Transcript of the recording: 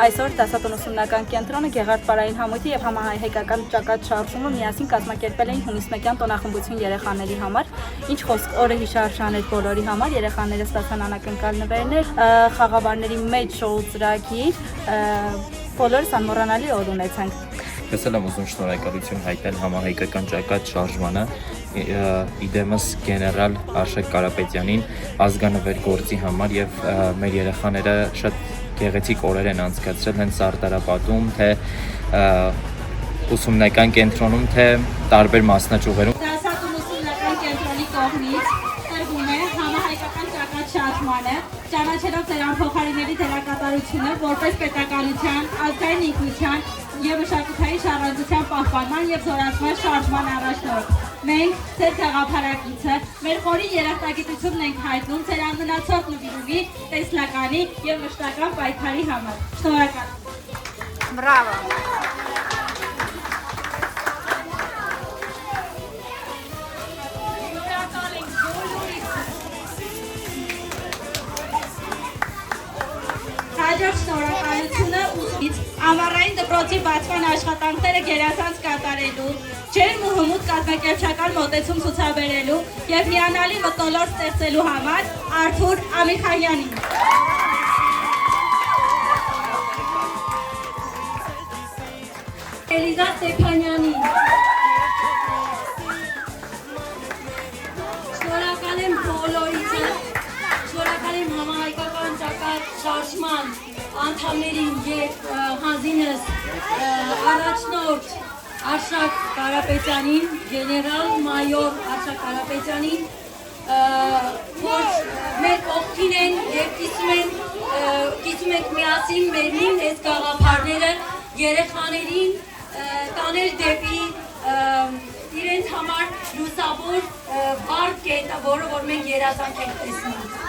Այսօր դասատուն ուսումնական կենտրոնը Գեղարդպարային համույթի եւ համահայկական ճակատ շարժումը միասին կազմակերպել էին հունիսմեկյան տոնախմբություն երեխաների համար, ինչ խոսք օրը հիշարժան էր բոլորի համար, երեխաները ստացան անակնկալ նվերներ, խաղավարների մեջ շոու ծրագիր, բոլորս անմոռանալի օր ունեցանք։ Ես եմ ուզում շնորհակալություն հայտնել համահայկական ճակատ շարժմանը, իդեմս գեներալ Արշակ Կարապետյանին ազգանվեր գործի համար եւ մեր երեխաները շատ գեղեցիկ օրեր են անցկացրել հենց Սարտարապատում, թե ուսումնական կենտրոնում, թե տարբեր մասնաճյուղերում։ Դասատուն ուսումնական կենտրոնի կողմից տրվում է համահայկական ճակատ շարժմանը, ճանաչելով ձեր անփոխարինելի դերակատարությունը որպես պետականության, ազգային ինքնության եւ մշակութային շարժության պահպանման եւ զորացման շարժման առաջնորդ։ Մենք ձեր գաղափարակիցը, մեր խորի երախտագիտությունն ենք հայտնում ձեր անմնացող նվիրումի, տեսլականի եւ մշտական պայքարի համար։ Շնորհակալ։ Բրավո։ Հաջորդ շնորհակալությունը ուսումից ամառային դպրոցի բացման աշխատանքները գերազանց կատարելու, ջերմ ու հմուտ կազմակերպչական մոտեցում ցուցաբերելու եւ հիանալի մթնոլորտ ստեղծելու համար Արթուր Ամիխայյանին։ Էլիզա Ստեփանյանին։ Շնորհակալ եմ բոլորիցը, շնորհակալ եմ համահայկական ճակատ շարժման անդամներին եւ հանձինս առաջնորդ Արշակ Կարապետյանին, գեներալ մայոր Արշակ Կարապետյանին, որ մեր կողքին են եւ կիսում ենք միասին մեր նույն այս գաղափարները երեխաներին տանել դեպի իրենց համար լուսավոր բարդ կետը, որը որ մենք երազանք ենք տեսնում։